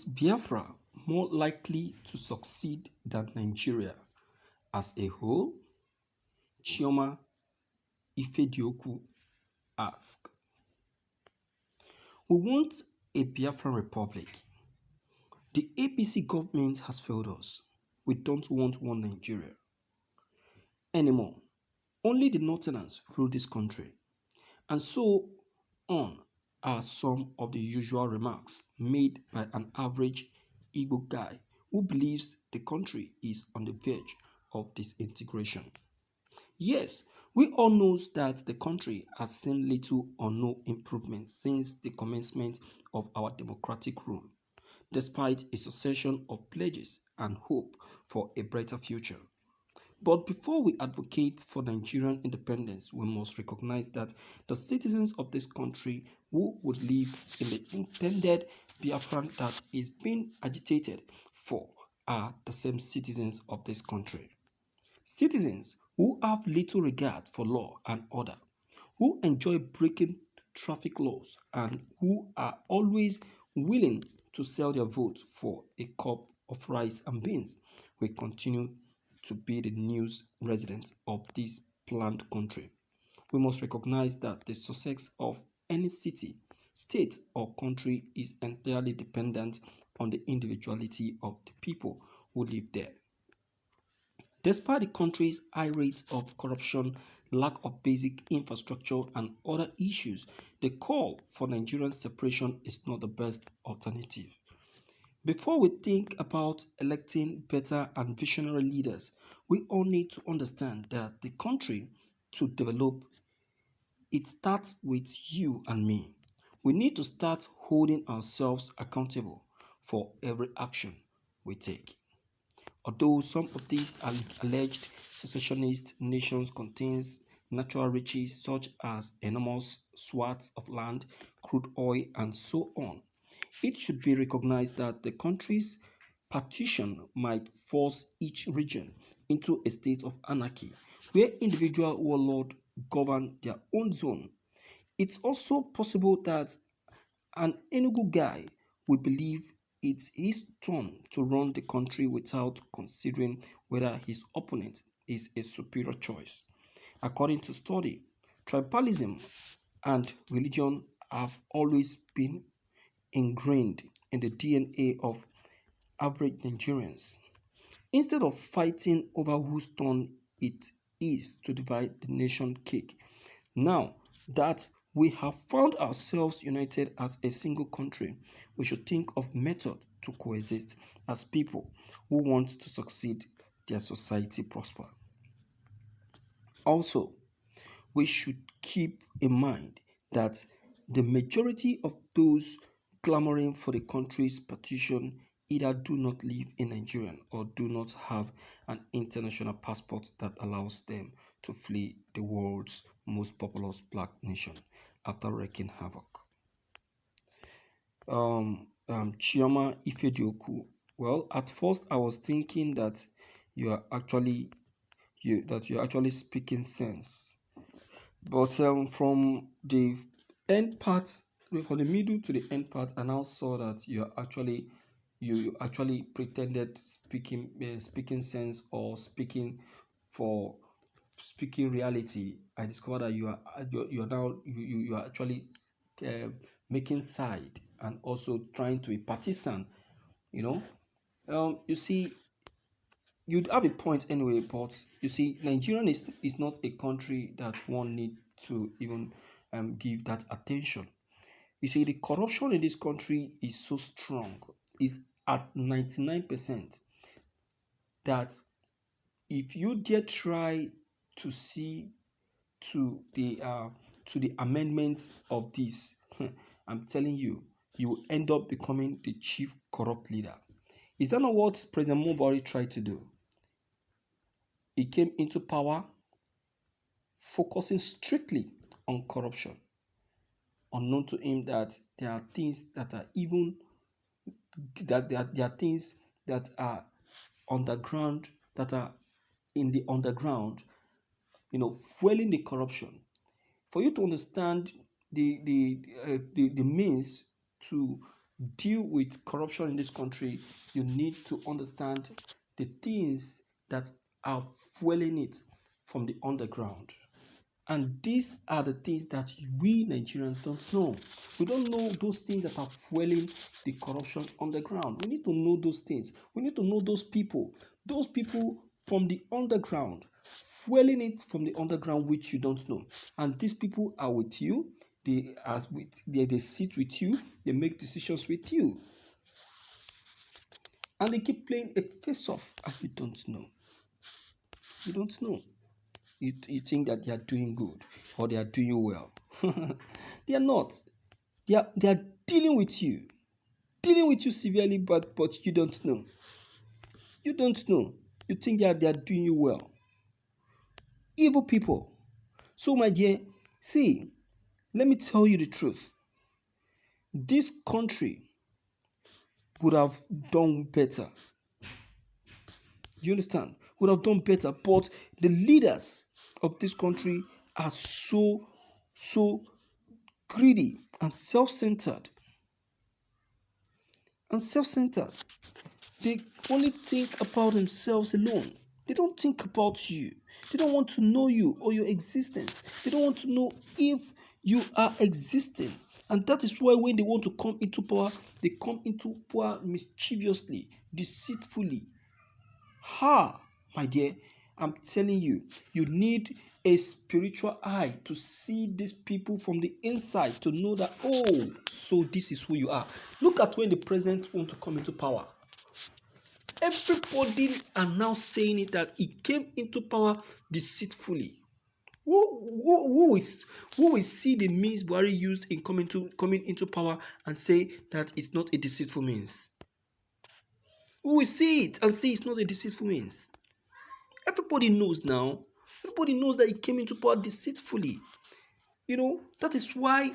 Is Biafra more likely to succeed than Nigeria as a whole? Chioma Ifedioku asked. We want a Biafran republic. The APC government has failed us. We don't want one Nigeria anymore. Only the Northerners rule this country. And so on are some of the usual remarks made by an average Igbo guy who believes the country is on the verge of disintegration. Yes, we all know that the country has seen little or no improvement since the commencement of our democratic rule, despite a succession of pledges and hope for a brighter future. But before we advocate for Nigerian independence, we must recognize that the citizens of this country who would live in the intended Biafran that is being agitated for are the same citizens of this country. Citizens who have little regard for law and order, who enjoy breaking traffic laws, and who are always willing to sell their vote for a cup of rice and beans will continue to be the new residents of this planned country. We must recognize that the success of any city, state, or country is entirely dependent on the individuality of the people who live there. Despite the country's high rates of corruption, lack of basic infrastructure, and other issues, the call for Nigerian separation is not the best alternative. Before we think about electing better and visionary leaders, we all need to understand that the country to develop, it starts with you and me. We need to start holding ourselves accountable for every action we take. Although some of these alleged secessionist nations contains natural riches such as enormous swaths of land, crude oil, and so on, it should be recognized that the country's partition might force each region into a state of anarchy where individual warlords govern their own zone. It's also possible that an Enugu guy will believe it's his turn to run the country without considering whether his opponent is a superior choice. According to study, tribalism and religion have always been ingrained in the DNA of average Nigerians. Instead of fighting over whose turn it is to divide the nation cake, now that we have found ourselves united as a single country, we should think of methods to coexist as people who want to succeed their society prosper. Also, we should keep in mind that the majority of those clamoring for the country's partition either do not live in Nigeria or do not have an international passport that allows them to flee the world's most populous black nation after wreaking havoc. Chioma Ifedioku. Well, at first I was thinking that you are actually you're actually speaking sense, but from the end part, from the middle to the end part, I now saw that you actually pretended speaking sense or for speaking reality. I discovered that you are now you are actually uh, making side and also trying to be partisan. You know, you see, you'd have a point anyway, but you see, Nigerian is not a country that one need to even give that attention. You see, the corruption in this country is so strong, is at 99%, that if you dare try to see to the amendments of this, I'm telling you, you will end up becoming the chief corrupt leader. Is that not what President Mobari tried to do? He came into power focusing strictly on corruption, unknown to him that there are things that are even there are things that are underground, that are in the underground, fueling the corruption. For you to understand the means to deal with corruption in this country, you need to understand the things that are fueling it from the underground. And these are the things that we Nigerians don't know. We don't know those things that are fueling the corruption on the ground. We need to know those things. We need to know those people from the underground, fueling it from the underground, which you don't know. And these people are with you. They sit with you. They make decisions with you. And they keep playing a face-off, and you don't know. You don't know. You think that they are doing good or they are doing well. They are not. They are dealing with you severely, but you don't know. You don't know. You think that they are doing you well. Evil people. So, my dear, see, let me tell you the truth. This country would have done better. You understand? Would have done better, but the leaders of this country are so greedy and self-centered. They only think about themselves alone. They don't think about you. They don't want to know you or your existence. They don't want to know if you are existing. And that is why when they want to come into power, they come into power mischievously, deceitfully. My dear, I'm telling you, you need a spiritual eye to see these people from the inside, to know that, oh, so this is who you are. Look at when the president want to come into power. Everybody are now saying it, that he came into power deceitfully. Who will see the means Buhari used in coming into power and say that it's not a deceitful means? Who will see it and say it's not a deceitful means? Everybody knows now. Everybody knows that he came into power deceitfully. That is why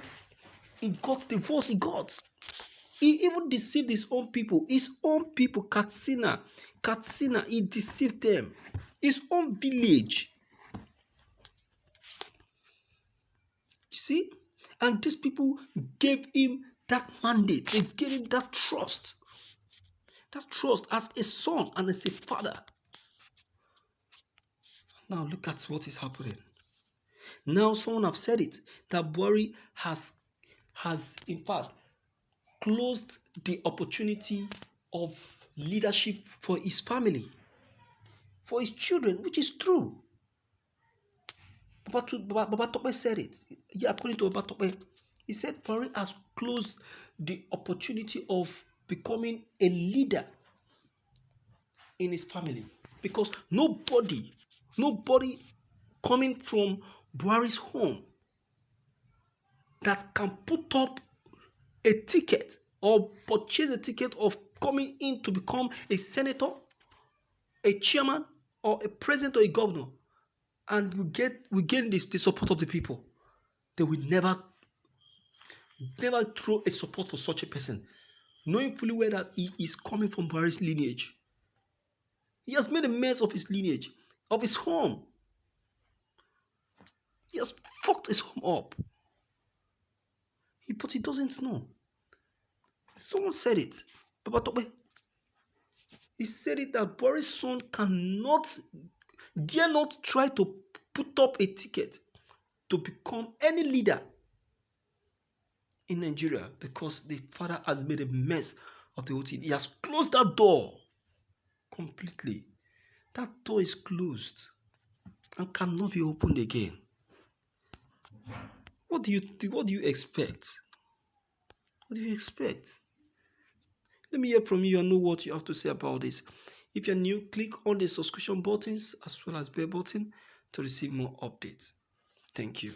he got the votes he got. He even deceived his own people. Katsina, he deceived them. His own village. You see? And these people gave him that mandate. They gave him that trust. That trust as a son and as a father. Now look at what is happening. Now someone have said it, that Buhari has in fact closed the opportunity of leadership for his family, for his children, which is true. Baba Tope said it. Yeah, according to Baba Tope, he said Buhari has closed the opportunity of becoming a leader in his family, because nobody coming from Buhari's home that can put up a ticket or purchase a ticket of coming in to become a senator, a chairman, or a president or a governor, and we gain the support of the people. They will never throw a support for such a person, knowing fully well that he is coming from Buhari's lineage. He has made a mess of his lineage, of his home. He has fucked his home up. But he doesn't know. Someone said it. Baba Tope. He said it that Boris' son dare not try to put up a ticket to become any leader in Nigeria, because the father has made a mess of the whole thing. He has closed that door completely. That door is closed and cannot be opened again. What do you expect? What do you expect? Let me hear from you and know what you have to say about this. If you're new, click on the subscription buttons as well as bell button to receive more updates. Thank you.